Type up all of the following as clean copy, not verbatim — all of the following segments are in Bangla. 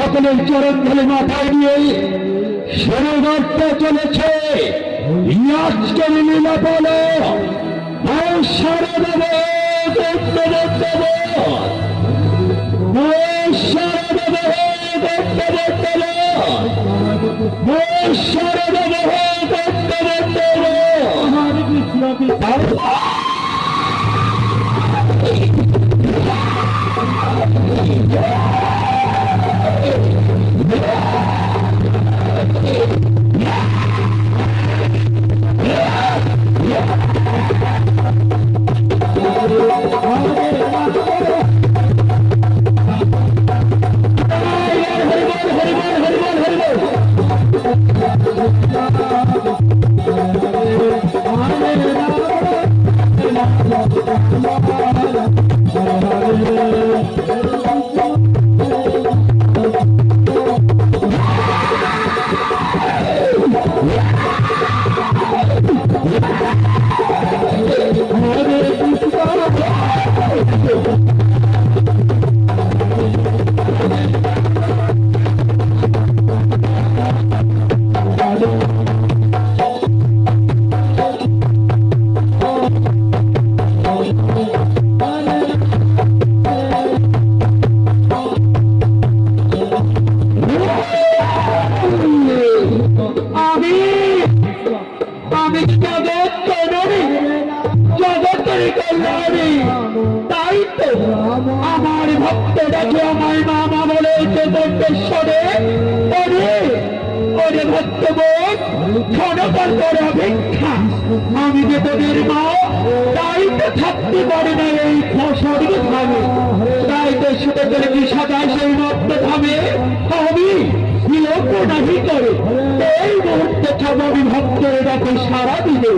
সকলের চরণ ধরে মাথায় নিয়ে শুরু করতে চলেছে আজকের লীলা বলো সারা দেব আমার ভক্ত দেখে আমার মামা বলে ভক্ত অপেক্ষা আমি যে তোদের মা তাই তো থাকতে পারে না এই শরীর ধামে, তাই তো শুধু করে কি সাজায় সেই ভক্ত ধামে আমি বিয়োগ নাহি করে এই মুহূর্তে সব আমি ভক্তের ডাকে সারা দিলে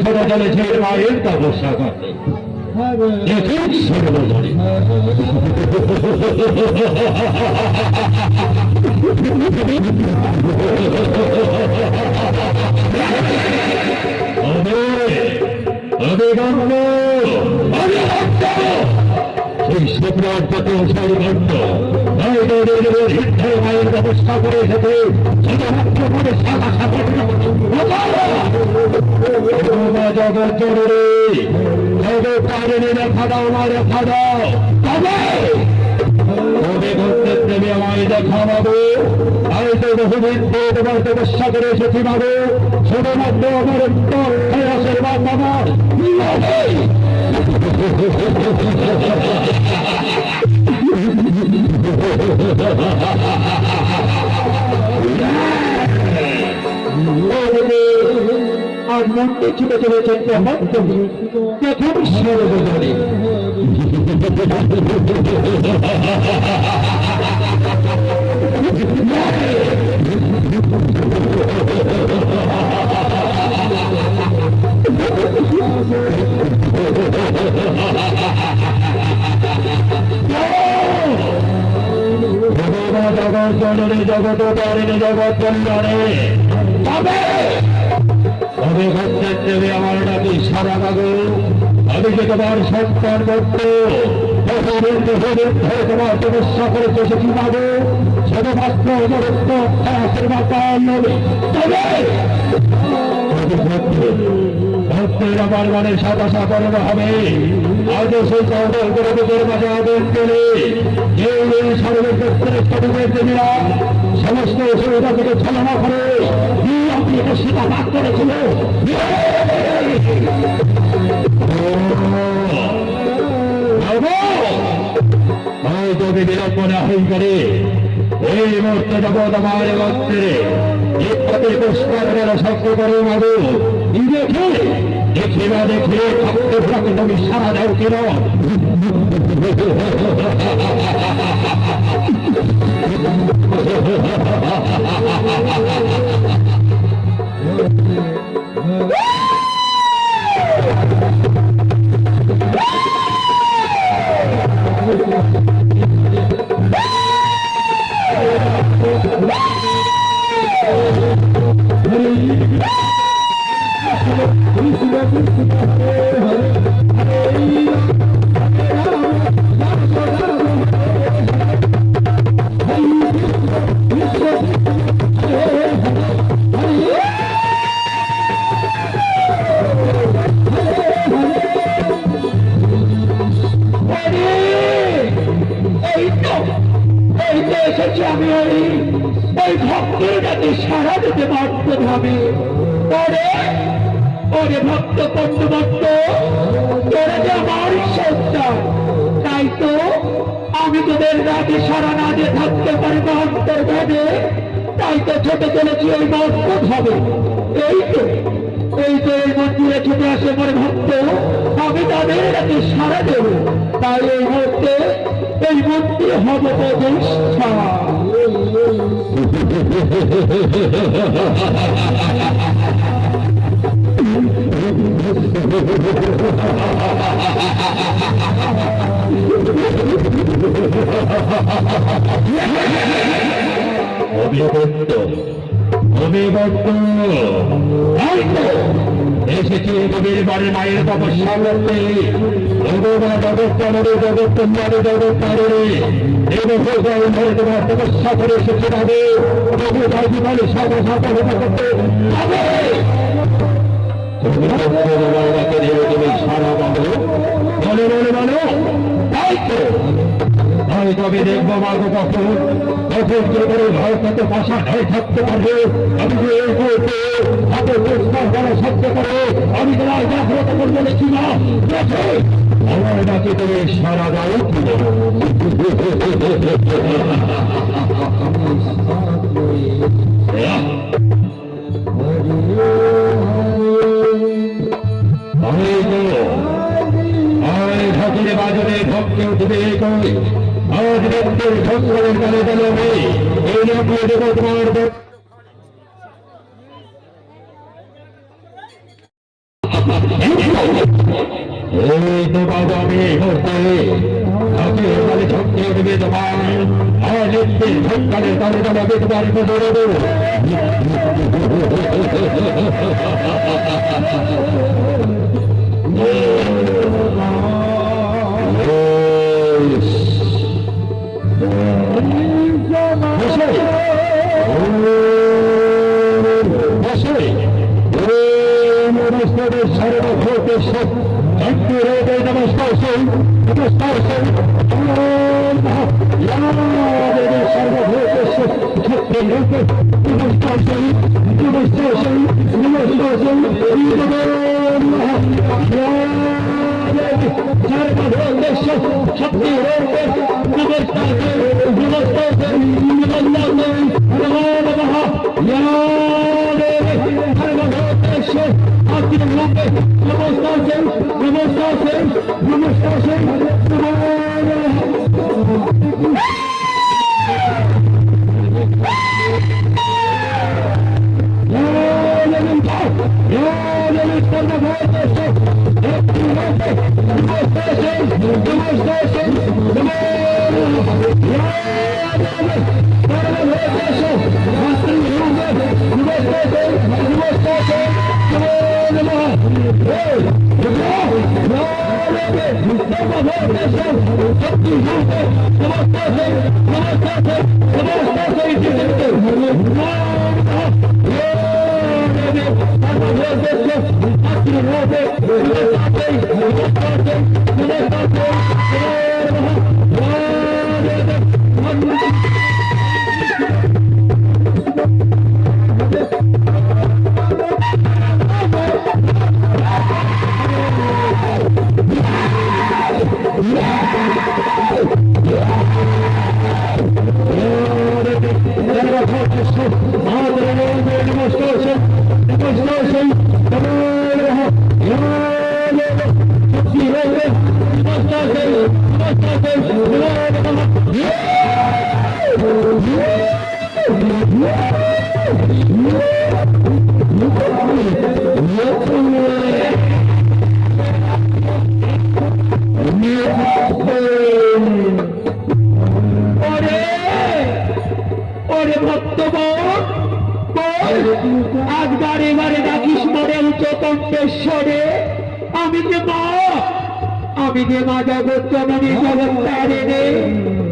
ছোড়া চলেছে মায়ের তপস্যা করতে দেখুন সর্বজনে সেই সম্রাট যত সর্বন্ত মায়ের ব্যবস্থা করে এসেছে শুধুমাত্র করে সাদা জগৎ জরুরি জগৎ কারণে রেখা দাও না রেখা দাও তবে দেবে আমায় দেখা পাবো আমি তো বহুদিন তোমার ব্যবস্থা করে এসেছি পাবো শুধুমাত্র আমার আশীর্বাদ আমার আর মনকে ছুটে চলেছেন দেখুন সর্বজনে জগৎ জননী জগৎ তারিণী জগৎ কল্যাণে তবে ভক্তের দেবে আমার নাকি সারা গাগো আমি যে তোমার সন্তান ভক্ত তোমার তপস্যা করে এসেছি পাবো শুধুমাত্র আশীর্বাদ তবে ভক্তের আমার মনে সাদা করানো হবে আজও সেই চৌধুরী গুরুদের মাঝে আদেশ পেলে এই সর্বক্ষেত্রে দেবীরা সমস্ত অসুবিধা থেকে ছলনা করে দিয়ে সেটা ভাগ করেছিল। যদি বিড়ম্বনা হয়ে করে এই মুহূর্তে জগৎ আমার মন্ত্রে ইত্যাদি পুষ্করের শব্দ করে মাগো দেখে দেখিবা দেখে থাকতে থাকতে তুমি সারা দাও কেন? আমি ওই ভক্তের কাছে সারা দিতে বাধ্য হবে। ওরে ওরে ভক্ত বন্ধু ভক্ত, তোরা যে আমার সত্তা, তাই তো আমি তোদের রাগে সারা না দিয়ে থাকতে পারবো অন্তর্ভাবে। তাই তো ছোট চলেছি ওই মহৎ হবে। এই তো এই মন্দিরে ছুটে আসে মনে ভক্ত, আমি তাদের কাছে সারা দেব। তাই এই মুহূর্তে এই মন্দির হবে প্রতিষ্ঠা। অভিভক্ত অভিভক্ত এসেছি কবির বাড়ির মায়ের তপস্যা করতে। তপস্যা করে এসেছে তবে তুমি সারা বলো বলে বলে বলো। তাই তো তবে দেখবো মাগো কখন কখন যে করে ভারত ভাষা হয়ে থাকতে পারবে। আমি যে এই মুহূর্তে হাতে পুরস্কার বলা সত্য করে আমি তোমার জাগ্রত করবো দেখি না দেখে আমার নাকি তুমি সারা দাও। ভক্তের বাজনে ভক্তে উঠবে কই আজ ভক্তের ভক্তের গানে গানে হবে এই রকম দেব তোমার এই তো বাবা আমি মুহূর্তে ভক্তি উঠবে তোমার আজ ভক্তের গানে গানে হবে তোমার আজ বারে বারে ডাকিস মনে উচ্চ কণ্ঠেশ্বরে আমি যে মা জগৎ জননী জগৎ তারিণী,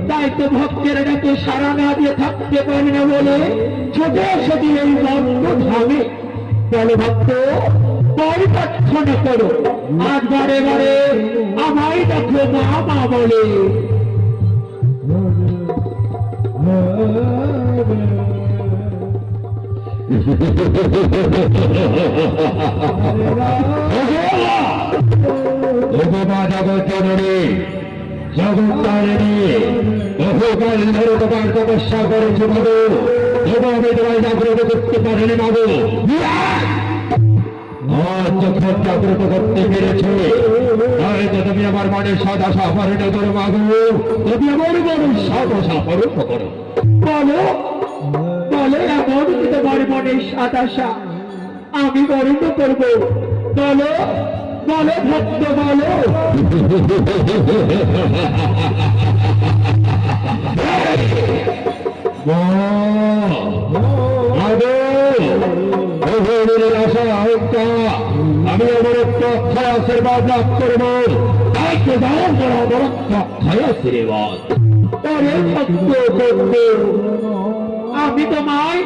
তাই তো ভক্তেরা নাকি সারা না দিয়ে থাকতে পারি না বলে ছোটে ছোটি এই বন্ধ ধামে বলে ভক্ত পরিপ্রার্থনা করো। আজ বারে বারে আমায় দেখো মা মা বলে। বহুকাল ধরে তোমার তপস্যা করেছে মাগো, এবং আমি তোমায় জাগ্রত করতে পারিনি মাগো। যখন জাগ্রত করতে পেরেছে হয়তো তুমি আমার মনের সাদাশা পরিণত করো মাগো, তুমি আমার মনের সাদাশা পরিণত করো। বলো বলে এমন তোমার মনের সাদাশা আমি পরিণত করবো, বলো বলো ভক্ত বলো। আমি আমার আশীর্বাদ লাভ করবো, আশীর্বাদ আমি তোমায়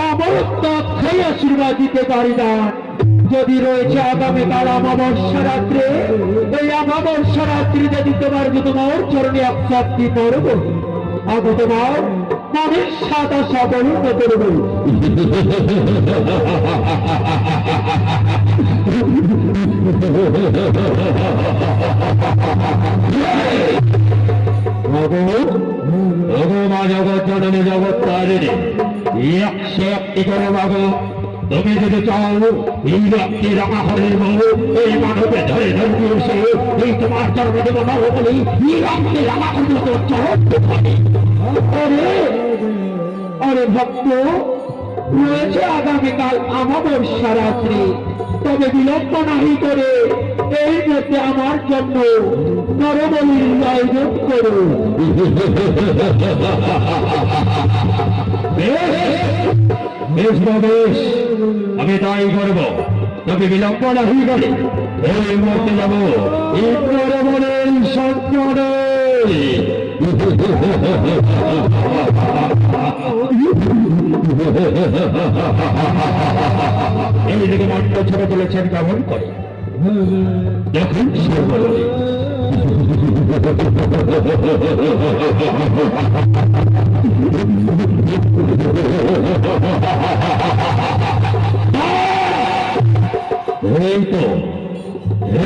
অমরত্ব অক্ষয় আশীর্বাদ দিতে পারি না। যদি রয়েছে আগামীকাল অমাবস্যা রাত্রে, এই অমাবস্যা রাত্রি যদি তোমার তোমার চরণে একসাথে করব, আমি তোমার মনের সাদা সাবলীন করব। মা জগৎ জননী জগৎ তারিণী 101টি করে মাগো, তুমি যদি চাও এই ব্যক্তি রামাহরের মৌ এই মানবে ধরে ধরতে এসে এই তোমার চরণ দেব নব বলি এই ব্যক্তি রামাহরের মতো চরণ থাকে। অরে ভক্ত রয়েছে আগামীকাল অমাবস্যা রাত্রি, তবে বিলম্ব নাহি করে এই মধ্যে আমার জন্য নরবলির আয়োজন করো। বেশ আমি তাই করবো, তবে বিলম্ব নাহি করে এই মধ্যে যাব এই নরবলির সঞ্চরে। এই দিকে মন্ত্র ছেড়ে বলেছেন কেমন করে যখন সে বলে এই তো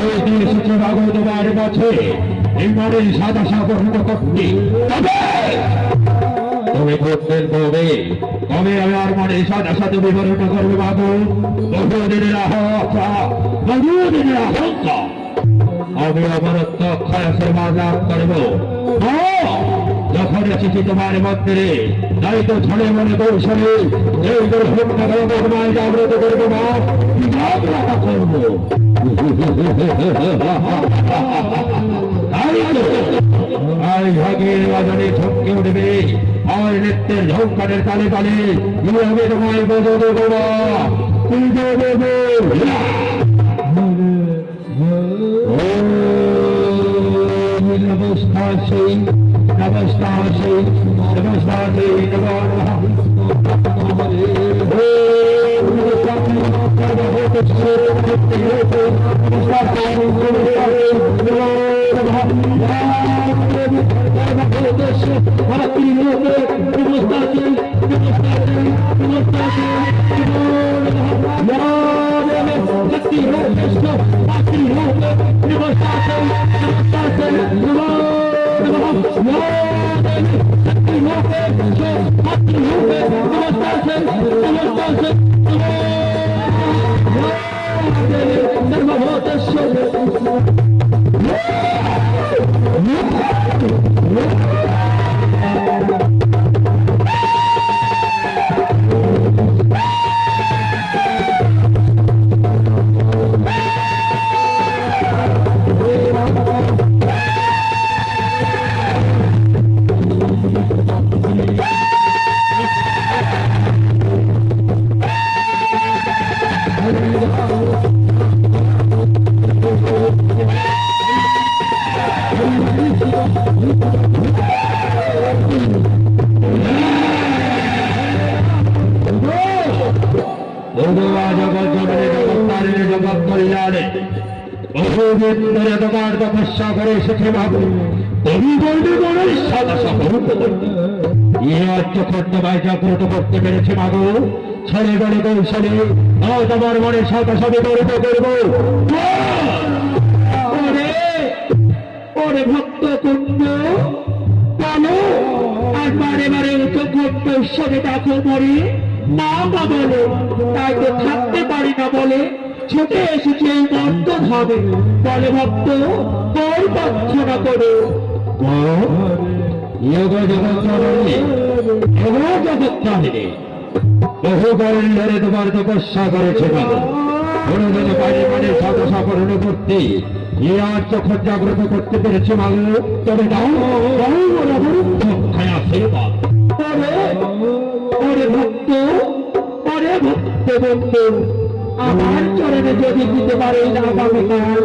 এই দিন এসেছে ভাগবত বার বছর এই মনের সাদা সাবরণ করতে, তবে করতেন কবে কবে আমার মনে সাদা সাথে বিবরণ করবে বাবু। বহুদিনের বহুদিনের আহঙ্কার আমি অমরত্ব অক্ষয় আশীর্বাদ লাভ করবো। যখন এসেছি তোমার মন্দিরে তাই তো ছড়ে মনে কৌশলে এই তোমায় জাগ্রত করবো মা, জাগ্রত করবো। তাই ভাগের বাজারে ঝটকে উঠবে আর নৃত্যের ঝঙ্কারের তালে তালে হবে তোমায় বোঝো দেবো না, পুজো দেবো। নমস্কার সেই নমস্কার সেই নমস্কার সেই তপস্যা করে এসেছে বাবু তুমি বলবে বড় যখন তোমায় জাগ্রত করতে পেরেছে বাবু ছেলে বলে কৌশলে তোমার মনে সাথে সাথে গর্ব করবো ওরে ভক্ত কুণ্ড বলো আর বারে বারে ঘট্ট ঈশ্বরে ডাকো মরে মা বা বলে তাই তো থাকতে পারি না বলে ছুটে এসেছে এই মর্ত ভাবে বলে ভক্ত বই প্রার্থনা করো বহু বরণ ধরে তোমার তপস্যা করেছে বাবা পানি পানি সাদা সাপরণ করতে আর যখন জাগ্রত করতে পেরেছে মাগো তবে ভক্ত পরে ভক্ত বন্ধু আমার চরণে যদি দিতে পারেন আগামীকাল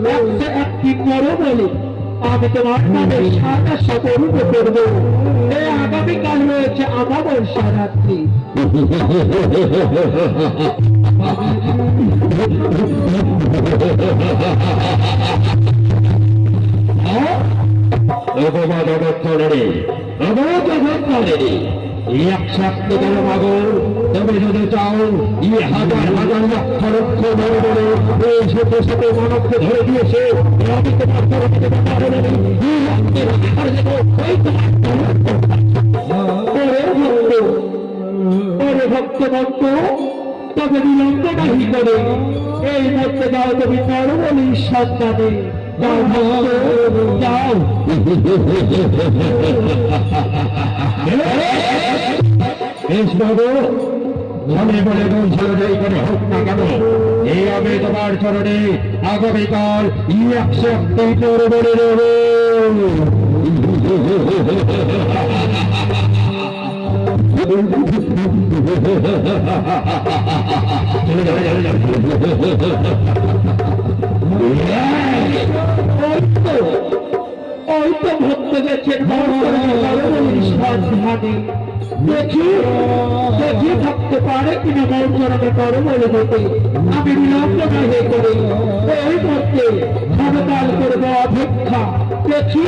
101টি করো বলে আমি তোমার নামে সাদা সাপরণ করবো এই আগামীকাল রয়েছে আমাবস্যা রাত্রি তবে যদি চাও হাজার হাজার লক্ষ লক্ষ বড় বড় সাথে সাথে মানবকে ধরে দিয়েছে আমি তোমার ভক্ত ভক্ত তবে বিলম্ব নাহি করে এই মধ্যে যাও তুমি বড় বলি সন্তানে যাও যাও বেশ বাবু মনে বলে বলছিল যে এখানে হোক না কেন এই আমি তোমার চরণে আগামীকাল 101টি করে বলে দেব ওই তো ভক্ত গেছেন দেখি দেখি থাকতে পারে কিনা মন চরণে করো বলে যেতে আমি বিলম্ব না হয়ে করে ওই মধ্যে ক্ষমতাল করবো অপেক্ষা দেখি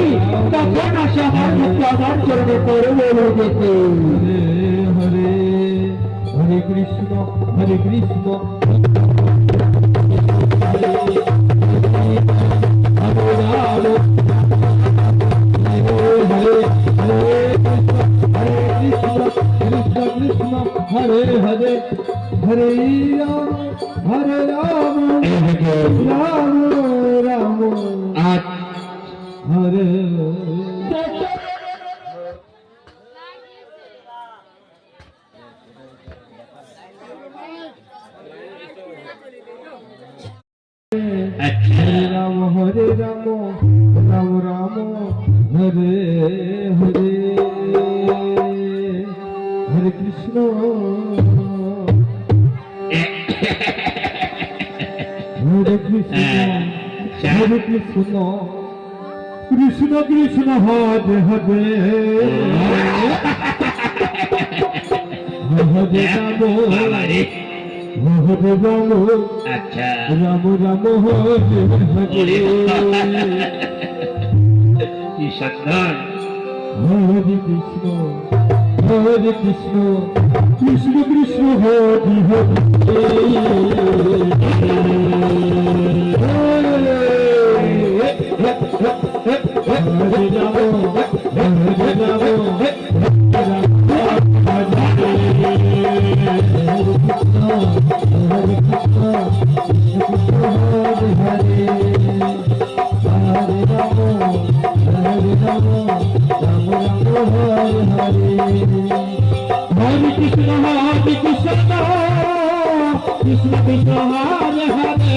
তখন আসে আমার ভক্ত আমার চরণে করো বলে যেতে হরে হরে কৃষ্ণ হরে কৃষ্ণ हरे हरे हरे राम हरे राम राम राम हरे हरे राम हरे राम राम राम हरे हरे हरे कृष्ण हरे कृष्ण हरे कृष्ण कृष्ण कृष्ण हरे हरे हरे राम हरे राम अच्छा राम राम हरे हरे हरे कृष्ण हरे कृष्ण कृष्ण कृष्ण हरे हरे हरे राम हरे राम কৃষ্ণ হরে কৃষ্ণ কৃষ্ণ কৃষ্ণ হরে হরে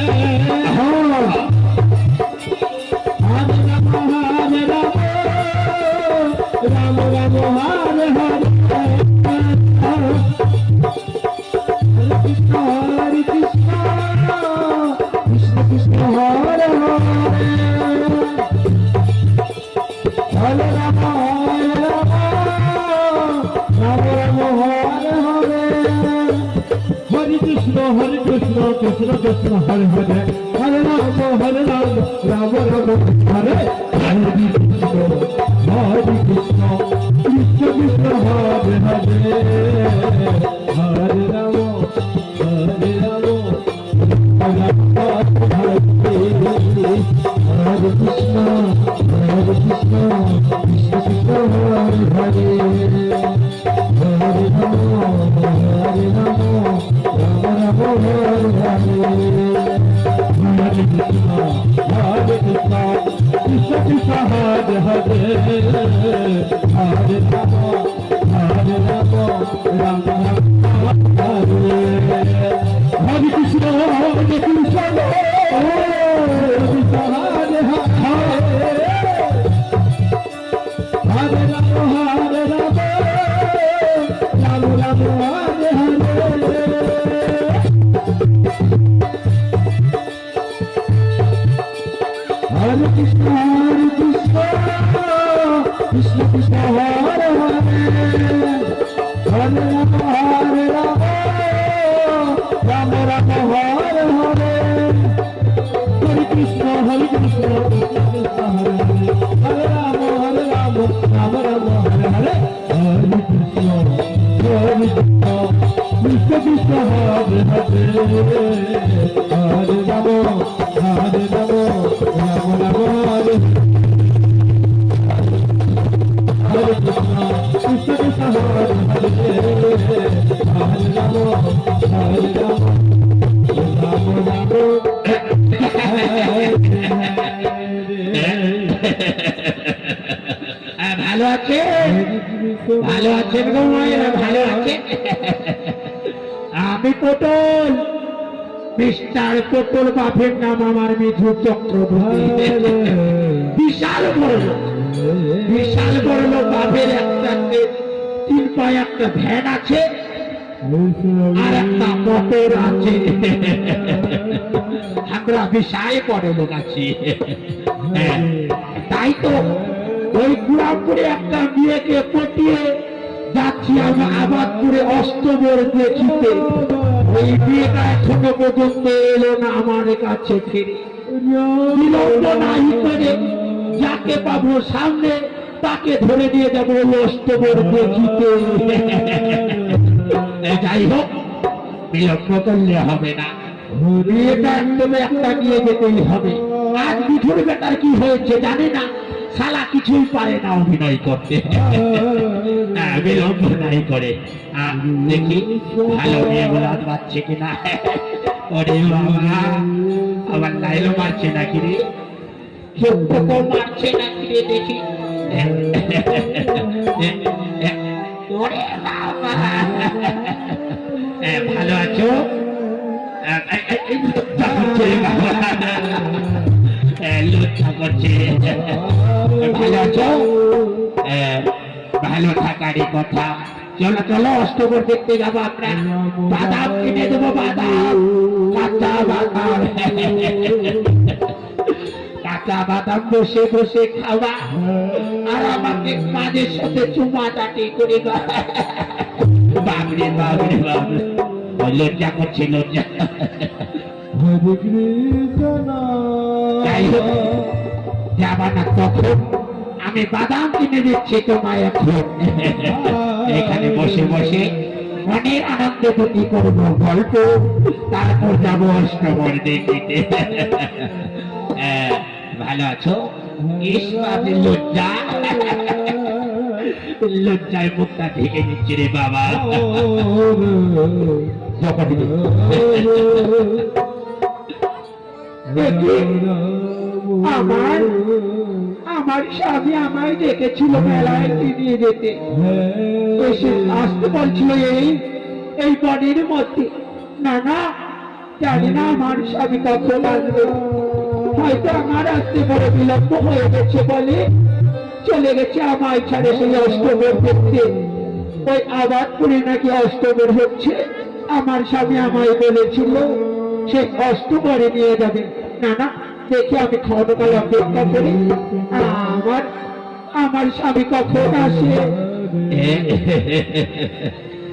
হরে রাম হরে রাম রাম রাম হরে হরে কৃষ্ণ হরে কৃষ্ণ কৃষ্ণ কৃষ্ণ হরে হরে হরে রাম রাম রাম হরে হরে হরে কৃষ্ণ কৃষ্ণ কৃষ্ণ হরে হরে হরে রাম রাম রাম হরে হরে কৃষ্ণ কৃষ্ণ কৃষ্ণ হরে হরে হরে রাম হরে রাম হরে কৃষ্ণ কৃষ্ণ কৃষ্ণ হরে হরে হরে রাম হরে রাম রাম রাম হরে হরে হরে কৃষ্ণ কৃষ্ণ কৃষ্ণ হরে হরে হরে রাম রাম রাম হরে হরে কৃষ্ণ কৃষ্ণ হরে হরে রাম রাম রাম হরে হরে হরে কৃষ্ণ কৃষ্ণ কৃষ্ণ হরে হরে হরে রাম রাম রাম হরে হরে হরে কৃষ্ণ কৃষ্ণ কৃষ্ণ হরে হরে রাম রাম রাম হরে হরে হরে কৃষ্ণ কৃষ্ণ কৃষ্ণ হরে হরে হরে রাম রাম রাম হরে হরে কৃষ্ণ কৃষ্ণ কৃষ্ণ হরে হরে হরে রাম ভালো আছে ভালো আছেন গো মায়েরা ভালো আছে আমি পটল মিস্টার পটল বাপের নাম আমার মিঠু চক্রবর্তী বিশাল বড় বাপের একটা 3 পায়ে একটা ভ্যান আছে আর একটা মোটর আছে আমরা বিশাল বড় লোক আছি তাই তো ওই গুড়াপুরে একটা মেয়েকে পটিয়ে যাচ্ছি আমি আবাদপুরে অষ্টমর দেখিতে ওই মেয়েটা এখনো পর্যন্ত এলো না আমার কাছে ফিরে বিলম্ব নাই করে যাকে পাবো সামনে তাকে ধরে নিয়ে যাবো অষ্টমর দেখিতে যাই হোক বিলম্ব করলে হবে না মেয়েটা একদম একটা নিয়ে যেতেই হবে আজ বিধুর বেটার কি হয়েছে জানে না শালা কিছুই পারে না অভিনয় করতে বিলম্ব নাই করে দেখি ভালো মেয়ে বলার পাচ্ছে কিনা ওরে বাবা আবার লাইলো মারছে নাকি রে সত্য তো মারছে নাকি রে দেখি ওরে বাবা ভালো আছো লজ্জা করছে ভালো আছো ভালো থাকারই কথা চলো চলো অষ্টমর দেখতে যাবো আমরা বাদাম কিনে দেবো বাদাম কাঁচা বাদাম বসে বসে খাওয়া আর আমাকে কাজের সাথে চুমা চাটি করে বাবরে বাবরে বাবরে লজ্জা করছে লজ্জা যাই হোক যাবা না তখন আমি বাদাম কিনে দিচ্ছি তোমায় এখন এখানে বসে বসে মনের আনন্দ প্রতি করবো গল্প তারপর যাবো অষ্টমর দেখিতে ভালো আছো লজ্জা লজ্জায় মুখটা ঢেকে নিচ্ছে রে বাবা আমার স্বামী আমায় ডেকেছিল মেলায় নিয়ে যেতে, এসে আসতে বলছিল এই বনের মধ্যে। না না, জানি না আমার স্বামী কখন আসবে, হয়তো আমার আসতে বড় বিলম্ব হয়ে গেছে বলে চলে গেছে আমায় ছাড়ে সেই অষ্টমের দেখতে। ওই আবাদপুরে নাকি অষ্টমের হচ্ছে, আমার স্বামী আমায় বলেছিল সেই অষ্টমরে নিয়ে যাবে। না না, দেখি আমি ক্ষণকাল অপেক্ষা করি আমার স্বামী কখন আসে।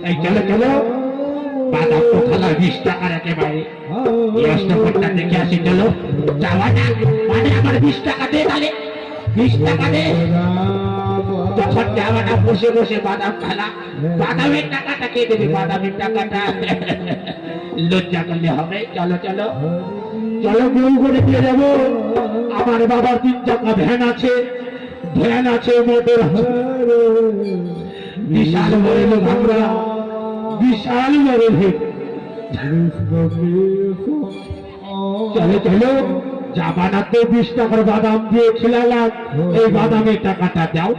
এই চলো চলো, বাদাম তো খালা 20 টাকার একেবারে, এই অষ্টমটা দেখে আসি। চলো যাওয়া না, মানে আমার 20 টাকা দে, তাহলে 20 টাকা দে। তখন যাওয়া না, বসে বসে বাদাম খালা, বাদামের টাকাটা কে দেবে? বাদামের টাকাটা লজ্জা করলে হবে। চলো চলো চলো, বউ করে দিয়ে যাবো। আমার বাবার 3 চাকা ভ্যান আছে, মোটর আছে, বিশাল বড় লোক আমরা, বিশাল বড় লোক। চলো চলো, জামানা তো 20 টাকার বাদাম দিয়ে খিলালাম, এই বাদামের টাকাটা দাও।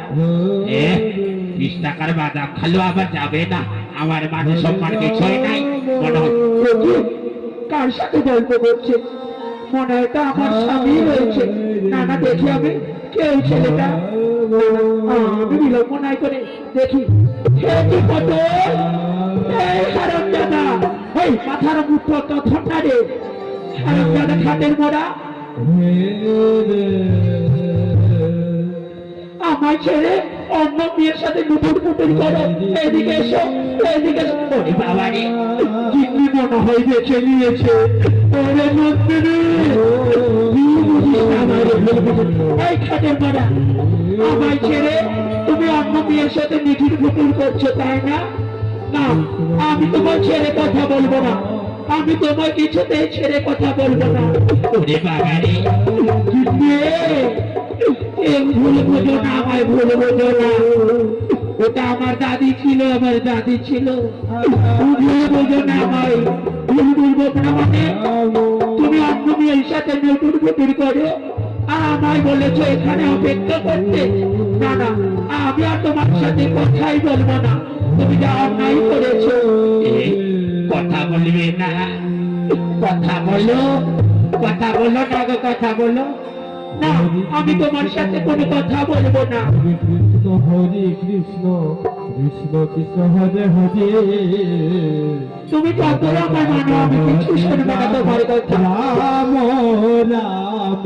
20 টাকার বাদাম খালো আবার যাবে না? আমার মানে সম্মান কিছুই নাই মনে হয়। কার সাথে গল্প করছে? মনে হয় তো আমার স্বামী রয়েছে। না না, দেখি আমি কেউ ছেলেটা, আমি বিলম্ব নাই করে দেখি। মাথার মুখ তো ঠান্ডা রে, হারামজাদা খাটের মোড়া, আমায় ছেড়ে অন্য মেয়ের সাথে নুপুর পুটুর করো। এদিকে এসো, এদিকে এসো। ওরে বাবা রে, চিন্নি মনে হয় বেছে নিয়েছে। ওরে মন্দিরে এই খাটের মোড়া, আমায় ছেড়ে তুমি অন্য মেয়ের সাথে মিঠুর ফুটুর করছো, তাই না? না, আমি তোমার ছেড়ে কথা বলবো না, আমি তোমার কিছুতেই ছেড়ে কথা বলবো না। ওরে বাবা রে, ভুল বোঝো না, আমায় ভুল বোঝো না। ওটা আমার দাদি ছিল, আমার দাদি ছিল। ভুল বোঝো না আমায়, ভুল বলবো না মানে তুমি অন্য মেয়ের সাথে নতুন ফুটুর করো আর আমায় বলেছো এখানে অপেক্ষা করতে। না না, আমি আর তোমার সাথে কথাই বলবো না, তুমি যা অন্যায় করেছো। কথা বলবে না? কথা বলো, কথা বলো না গো, কথা বলো না। আমি তোমার সাথে কোনো কথা বলবো না। কৃষ্ণ হরে কৃষ্ণ, কৃষ্ণ কৃষ্ণ হরে হরে, তুমি যত রকম মানো, আমি কিছু শুনবো না তোমার কথা। রাম রাম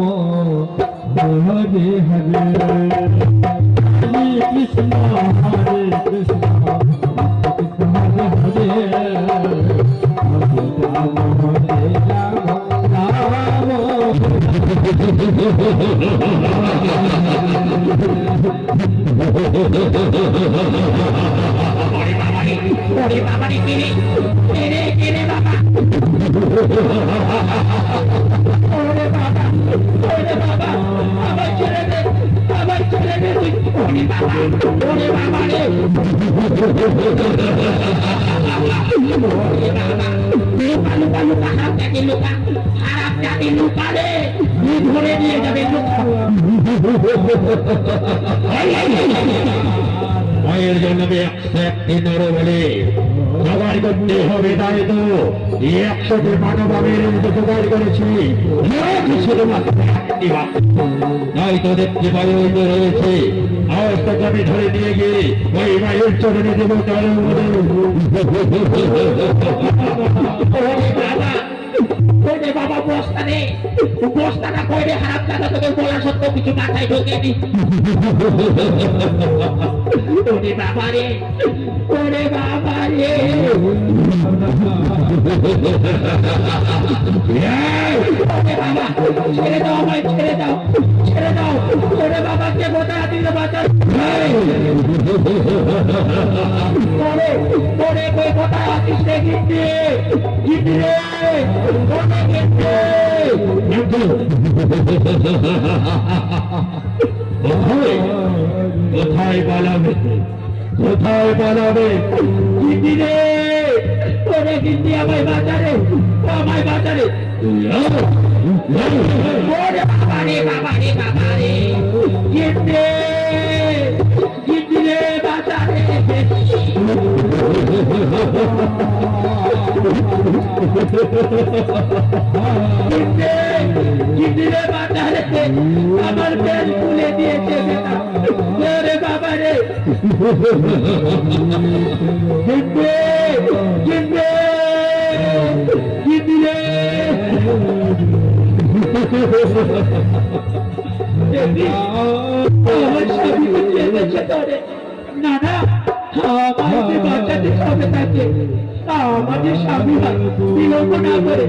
হরে হরে, হরে কৃষ্ণ হরে কৃষ্ণ, কৃষ্ণ হরে হরে, হরে রাম হরে রাম, রাম ওরে বাবা রে, ওরে বাবা রে, কে রে? কে রে, কে রে বাবা? ওরে বাবা, ওরে বাবা, আমার ছেড়ে দে, আমার ছেড়ে দে তুই। ওরে বাবা, ওরে বাবা রে, ওরে বাবা, লুকা লুকা লুকা, হারাম জাতি লুকা, হারাম জাতি লুকা রে, ধরে নিয়ে যাবে লুকা। মায়ের জন্য একটি নরবলি জোগাড় করতে হবে, তাই তো 100টি মানব আমি জোগাড় করেছি। শুধুমাত্র তাই তো দেখতে পাই ওই যে রয়েছে, আজ তাকে আমি ধরে নিয়ে গিয়ে ওই মায়ের চরণে দেবো। বাবা বস্তা রে, বস্তাটা কইরে হারাম জাদা, তোকে বলা সত্ত্বেও কিছু মাথায় ঢোকে নি। ওরে বাবা রে, ওরে বাবা রে, ওরে বাবা, ছেড়ে দাও আমায়, ছেড়ে দাও, ছেড়ে দাও। ওরে বাবা, কে কোথায় দিল বাঁচার? ওরে ওরে, কই কোথায় আছিস রে? গিন্নি, গিন্নি রে, ওরে গিন্নি। কোথায় পালাবে, কোথায় পালাবে? গিন্নি রে, ওরে গিন্নি, আমায় বাঁচারে, আমায় বাঁচারে। ওরে বাবা রে বাবা রে বাবা রে গিন্নি গিন্নি রে বাঁচা রে গিন্নি রে বাঁচা রে আমার পেট খুলে দিয়েছে বেটা ওরে বাবা রে গিন্নি গিন্নি গিন্নি রে আমার স্বামী এনেছে তোরে না না আমাকে বাঁচাতে হবে তাকে আমাদের স্বামী বিলম্ব না করে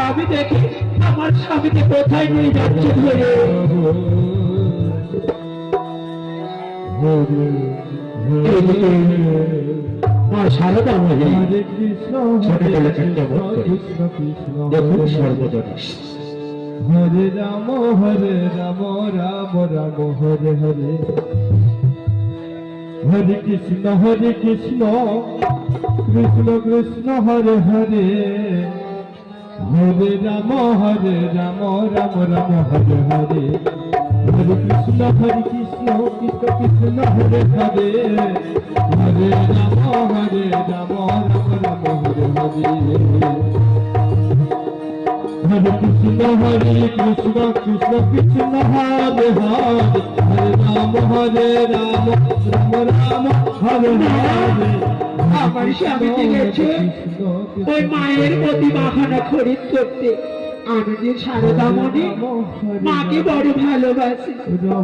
আমি দেখি আমার স্বামীকে কোথায় নিয়ে যাচ্ছে ধরে মা সারদা মহি হরে কৃষ্ণ ছোটবেলা থেকে বোধ করি কৃষ্ণ কৃষ্ণ দেখুন সর্বজনে হরে রাম রাম রাম হরে হরে হরে কৃষ্ণ কৃষ্ণ কৃষ্ণ হরে হরে হরে রাম রাম রাম হরে হরে হরে কৃষ্ণ কৃষ্ণ কৃষ্ণ হরে হরে হরে রাম রাম রাম হরে হরে হরে কৃষ্ণ কৃষ্ণ কৃষ্ণ হরে হরে হরে রাম রাম রাম হরে হরে আমার স্বামীকে গেছে ওই মায়ের প্রতিমাখানা খরিদ করতে আমি যে সারদামণি মাকে বড় ভালোবাসি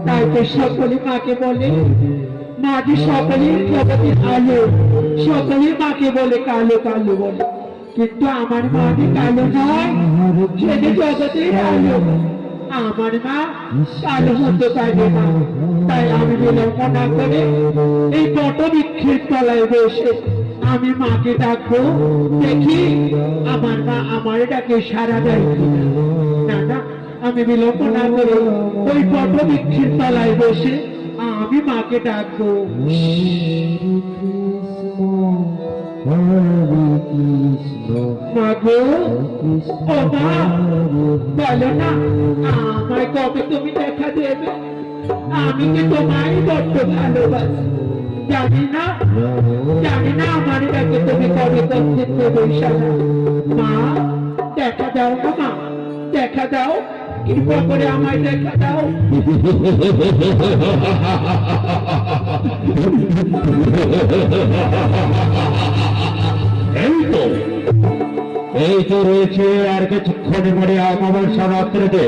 তাই তো সকলে মাকে বলে মা যে সকলের জগতের আলো সকলে মাকে বলে কালো কালো বলে কিন্তু আমার মা যে কালো নয় সে যে জগতের আলো আমার মা কালো হতে পারে না তাই আমি বিলম্ব না করে এই বট বৃক্ষের তলায় বসে আমি মাকে ডাকবো দেখি আমার মা আমার ডাকে সারা দেয় কিনা। না না আমি বিলম্ব না করে ওই বট বৃক্ষের তলায় বসে আমি মাকে ডাকবো মা গো ও মা বলো না আমায় কবে তুমি দেখা দেবে আমি কি তোমায় বড্ড ভালোবাসি জানি না আমার ডাকে তুমি কবে করতে দেবে সারা মা দেখা দাও না মা দেখা দাও কৃপা করে আমায় দেখা দাও এই তো রয়েছে আর কিছুক্ষণে পরে অমাবস্যা রাত্রিতে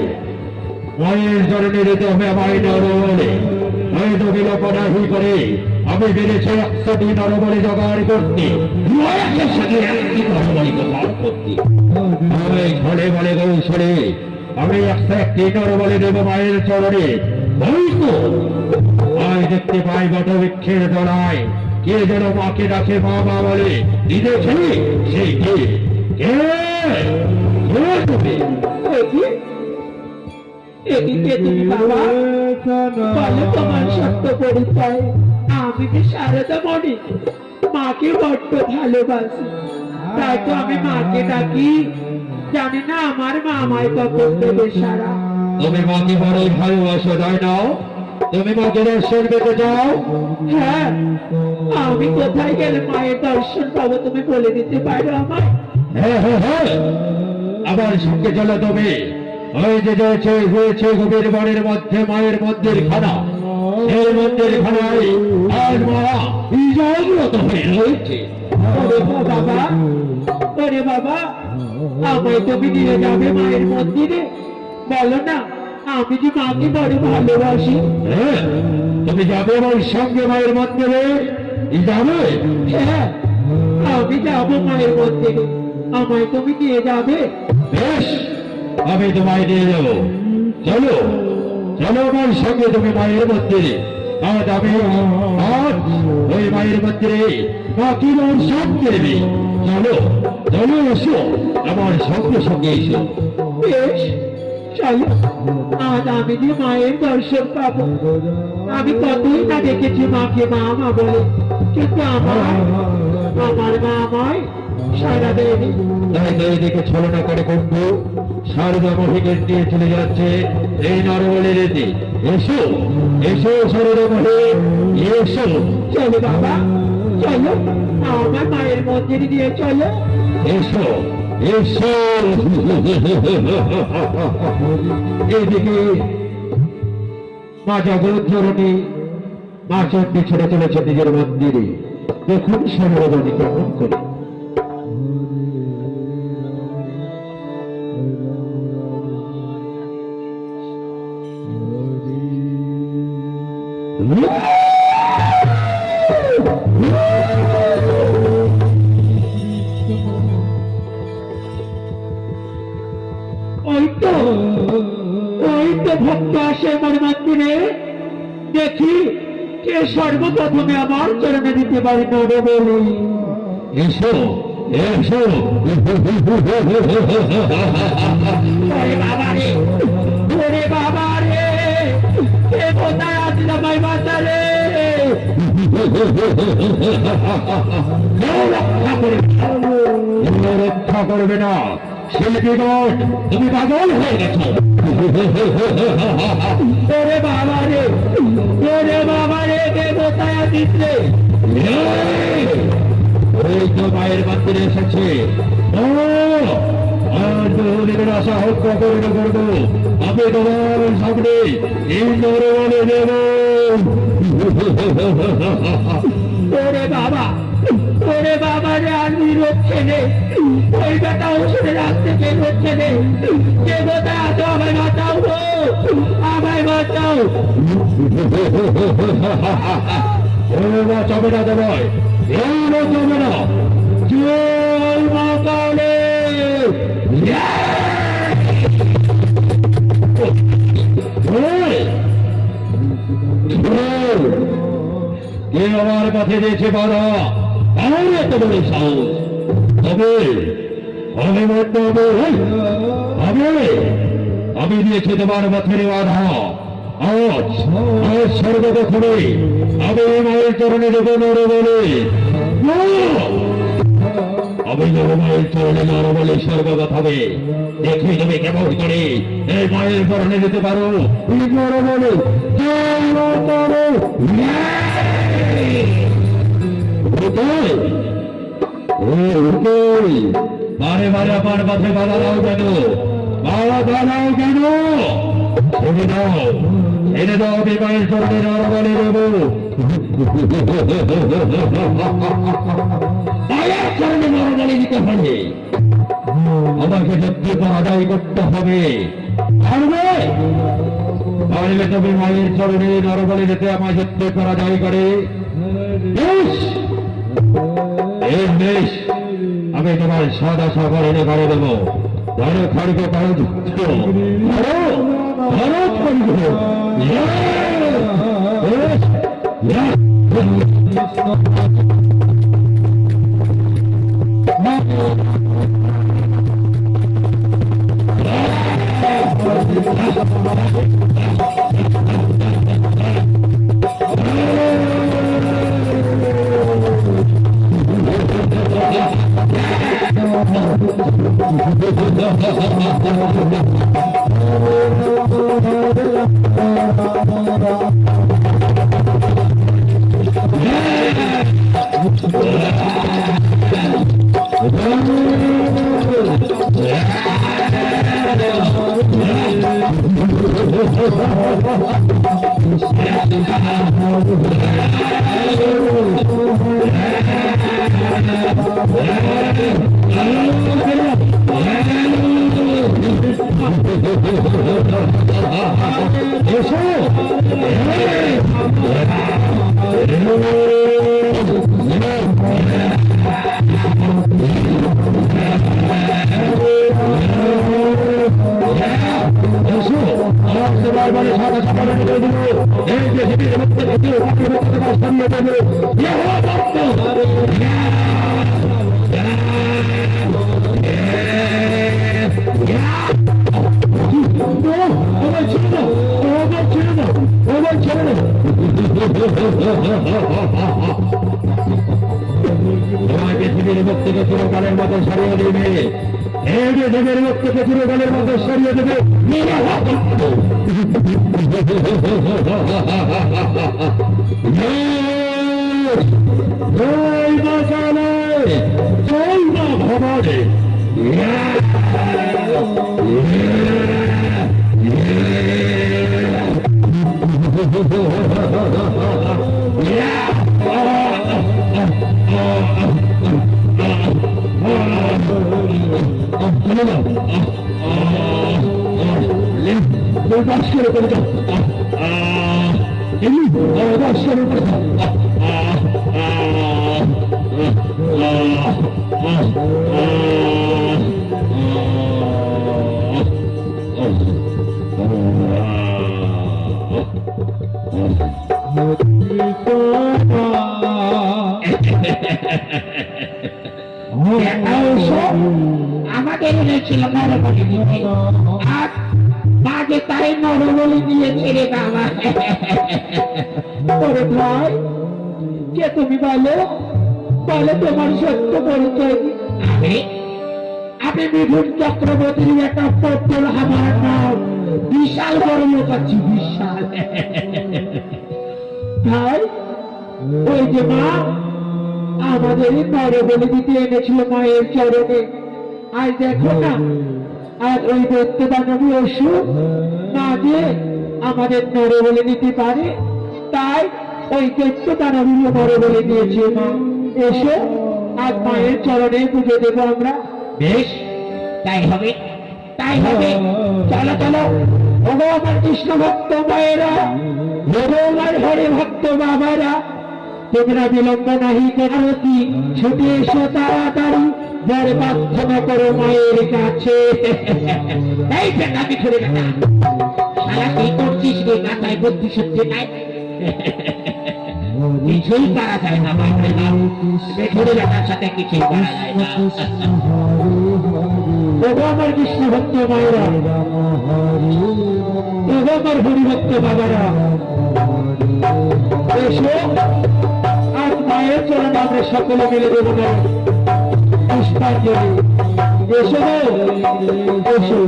মায়ের চরণের দেহে আমায় নরবলে হয়তো বিলোপ নাহি করে আমি বেড়েছে 100টি নরবলি জোগাড় করতে ঘরে বলে কৌশলে আমি 101টি নরবলি দেব মায়ের চরণে হয়তো আয় দেখতে পাই বটবৃক্ষের তলায় কে যেন মাকে ডাকে মা মা বলে দিদেছে সেই কে এদিকে তুমি বাবা বলো তোমার সত্য পরিচয় আমি যে সারদামণি মাকে বড্ড ভালোবাসি তাই তো আমি মাকে ডাকি জানি না আমার মা আমায় কখন দেবে সারা তুমি মাকে বড়ই ভালোবাসো তাই না তুমি মাকে দর্শন পেতে চাও হ্যাঁ আমি কোথায় গেলে মায়ের দর্শন পাবো তুমি বলে দিতে পারো আমায় হ্যাঁ হ্যাঁ হ্যাঁ আমার সঙ্গে চলো তুমি ওই যে হয়েছে গভীর বনের মধ্যে মায়ের মন্দির খানা সেই মন্দির খানায় আজ মা জাগ্রত হয়ে রয়েছে ওরে বাবা আমায় তুমি নিয়ে যাবে মায়ের মন্দিরে বলো না আমি যে মাকে বড় ভালোবাসি হ্যাঁ তুমি যাবে আমার সঙ্গে মায়ের মন্দিরে যাবে হ্যাঁ আমি যাবো মায়ের মন্দিরে আমায় তুমি নিয়ে যাবে বেশ আমি তোমায় নিয়ে যাব চলো চলো আমার সঙ্গে তুমি মায়ের মন্দিরে আজ আমি আজ ওই মায়ের মন্দিরে বাকি দর্শন করবে চলো চলো এসো আমার সঙ্গে সঙ্গে এসো বেশ চলো আজ আমি যে মায়ের দর্শন পাবো আমি কতই না দেখেছি মাকে মা মা বলে কিন্তু আমার মা আমায় সারা দেয়নি তাই তো এদিকে ছলনা করে বন্ধু সারদা মহিকে নিয়ে চলে যাচ্ছে এই নরবলি রীতি। এসো এসো সারদা মহি, এসো। চলো বাবা, চলো আমার মায়ের মন্দির দিয়ে চলো। এসো এসো। এদিকে মা জগৎধরণী মা চণ্ডী ছেড়ে চলেছে নিজের মন্দিরে। দেখুন সৌরবনী কেমন করে। ওই তো ভক্ত আসে আমার মন্দিরে। দেখি কে সর্বপ্রথমে আমার চরণে দিতে পারি নরবলি। এসো এসো। ওরে বাবা রে, ওরে বাবা রে, কে কোথায় আছে আমায় বাঁচালে। রক্ষা করবে না শিল্পীগণ, তুমি পাগল হয়ে গেছো। ওরে বাবা রে, ওরে বাবা রে, কে কোথায় আছিস রে। ওই তো মায়ের মন্দিরে এসেছে। সাহস করবো, আমি তোমার সামনে এই নরবলি দেব। ওরে বাবা, ওরে বাবা রে, আর রক্ষে নেই। ওই বেটা ওষুধের হাত থেকে রক্ষে নেই। কে কোথায় আছো, আমায় বাঁচাও গো, আমায় বাঁচাও। বাঁচাবে না দেবায়, এই বাঁচাবে না। জয় মা কালী। কে আমার কাছে দিয়েছে বাধা, আর এত বড় সাহস। তবে আমি বলতে হবে, আমি দিয়েছি তোমার পথের বাধা। আজ সর্বপ্রথমে আমি মায়ের চরণে দেব নরবলি। আমি মায়ের চরণে নরবলি সর্বপ্রথমে। দেখি তুমি কেমন করে এই মায়ের চরণে দিতে পারো নরবলি। বারে বারে আমার পথে বাধা দাও কেন, বাধা দাও কেন? ছেড়ে দাও, ছেড়ে দাও, আমি মায়ের চরণে নরবলি দেব। মায়ের চরণে নরবলি দিতে হবে, আমাকে যজ্ঞ আদায় করতে হবে। পারবে তুমি মায়ের চরণে নরবলি দিতে আমার যজ্ঞ আদায় করে? বেশ, আমি তোমার সাদা সাগরণে করে দেবো। ধরো খড়গ, ধরো খড়গ। পৃথিবীর মুখ থেকে চিরকালের মতো সরিয়ে দিবে। এই যে দেবের মুক্তকে পুরো গলের মধ্যে সরিয়ে দেবে জয় মা কালী, জয় মা ভবানী। বাস্কের উপরে যাও, বাস্কের উপরে যাও। আমাদের এনেছিল নরবলি দিতে, আর মাঝে তাই নরবলি দিয়েছে রে বাবা। ওরে ভাই, কে তুমি বলো, বলো তোমার সত্য পরিচয়। আমি আমি মিঠুন চক্রবর্তীর একটা পত্র, আমার নাম। বিশাল বড় লোক আছি, বিশাল। ভাই, ওই যে মা আমাদের নরবলি দিতে এনেছিল মায়ের চরণে, আজ দেখো না, আর ওই দৈত্য দানবী অসুর না যে আমাদের নরবলি নিতে পারে, তাই ওই দৈত্য দানবীও নরবলি দিয়েছে। মা এসো, আজ মায়ের চরণে পুজো দেবো আমরা। বেশ, তাই হবে, তাই হবে। চলো চলো, ওগো আমার কৃষ্ণ ভক্ত মায়েরা, ওগো আমার হরে ভক্ত বাবারা, তোমরা বিলম্ব নাহি করতি, ছুটে এসো তাড়াতাড়ি, বর প্রার্থনা করো মায়ের কাছে। এই বেটা মিঠুরে বেটা, সারা কি করছিস রে? মাথায় বুদ্ধি শুদ্ধি নাই, কিছুই করা যায় না। বাপরে বাপ, মিঠুরে বেটার সাথে কিছুই করা যায় না। ওগো আমার কৃষ্ণ ভক্ত মায়েরা, ওগো আমার হরিভক্ত বাবারা, এসো, আজ মায়ের চরণ আমরা সকলে মিলে দেব না পুষ্পাঞ্জলি। এসো গো, এসো।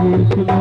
Krishna